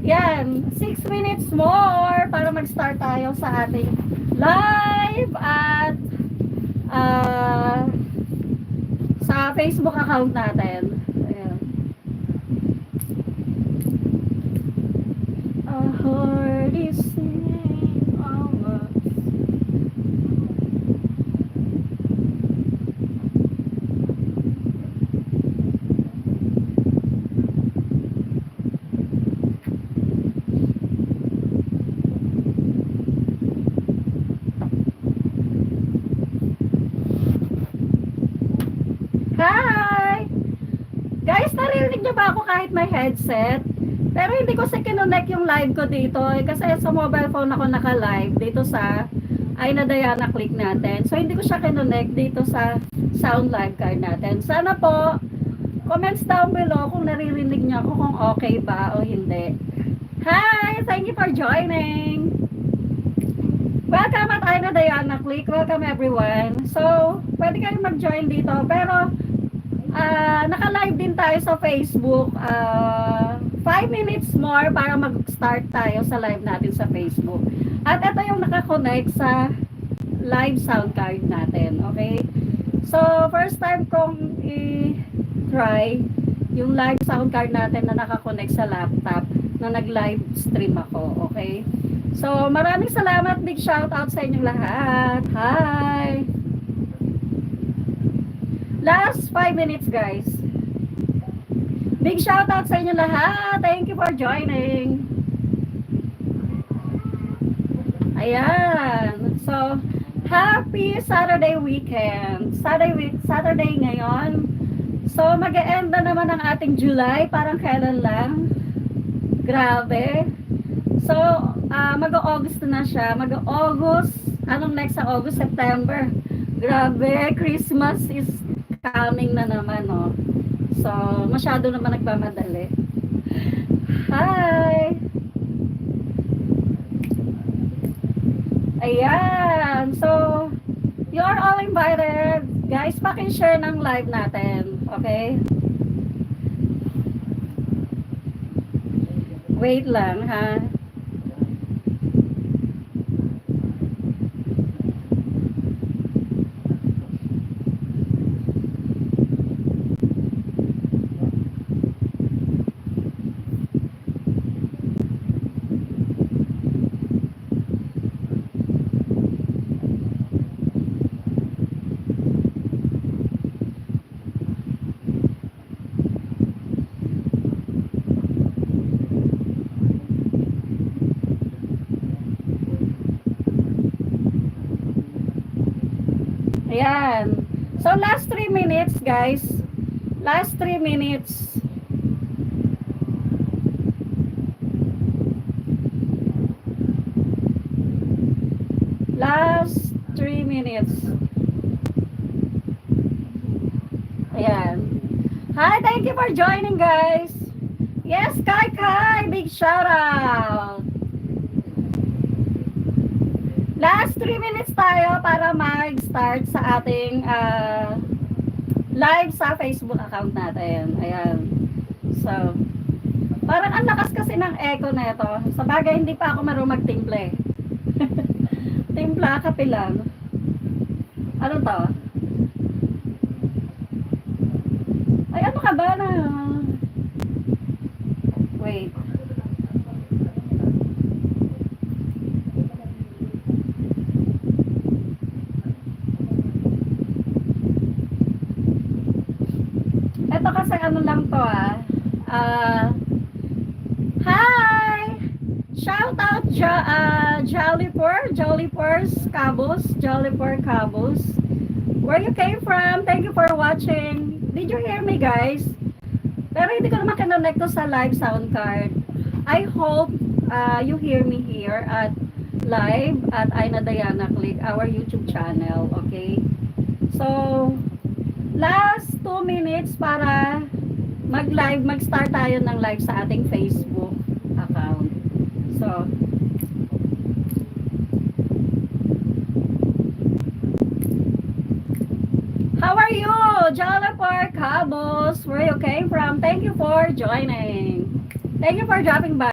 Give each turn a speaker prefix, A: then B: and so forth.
A: Yan, 6 minutes more para mag-start tayo sa ating live at uh, sa Facebook account natin. Ayan. A heart is singing our... Hi! Guys, naririnig niyo ba ako kahit may headset? Pero hindi ko sa kinonect yung live ko dito kasi sa mobile phone ako naka-live dito sa Aina Diana click natin. So hindi ko siya kinonect dito sa sound live card natin. Sana po comments down below kung naririnig niyo ako kung okay ba o hindi. Hi! Thank you for joining! Welcome at Aina Diana click. Welcome everyone. So, pwede kayong mag-join dito pero naka-live din tayo sa Facebook. 5 minutes more para mag-start tayo sa live natin sa Facebook. At ito yung naka-connect sa live sound card natin. Okay? So, first time kong i-try yung live sound card natin na naka-connect sa laptop na nag-live stream ako. Okay? So, maraming salamat. Big shout out sa inyong lahat. Hi! Last 5 minutes, guys. Big shout out sa inyo lahat. Thank you for joining. Ayan. So, happy Saturday weekend. Saturday ngayon. So, mag-e-end na naman ang ating July. Parang kailan lang. Grabe. So, mag-August na siya. Mag-August. Anong next sa August? September. Grabe. Christmas is coming na naman, no? So, masyado naman nagmamadali. Hi! Ayan! So, you are all invited. Guys, paki-share ng live natin. Okay? Wait lang, ha? Ayan. So, last 3 minutes, guys. Last 3 minutes. Last 3 minutes. Ayan. Hi, thank you for joining, guys. Yes, Kai. Big shout out. Last 3 minutes tayo para mag-start sa ating live sa Facebook account natin. Ayan. So, parang ang lakas kasi ng echo na ito. Sa bagay, hindi pa ako marunong magtimple. Timpla, kape lang. Ano to? Ay, ano ka ba na? Wait. Ito kasi ano lang to hi! Shout out Jollypurs Cabos. Where you came from? Thank you for watching. Did you hear me, guys? Pero hindi ko naman kinonect to sa live sound card. I hope you hear me here at live at Aina Diana Click, our YouTube channel. Okay? So, last 2 minutes para mag-start tayo ng live sa ating Facebook account. So, how are you? Jollypur Cabos, where you came from? Thank you for joining. Thank you for dropping by.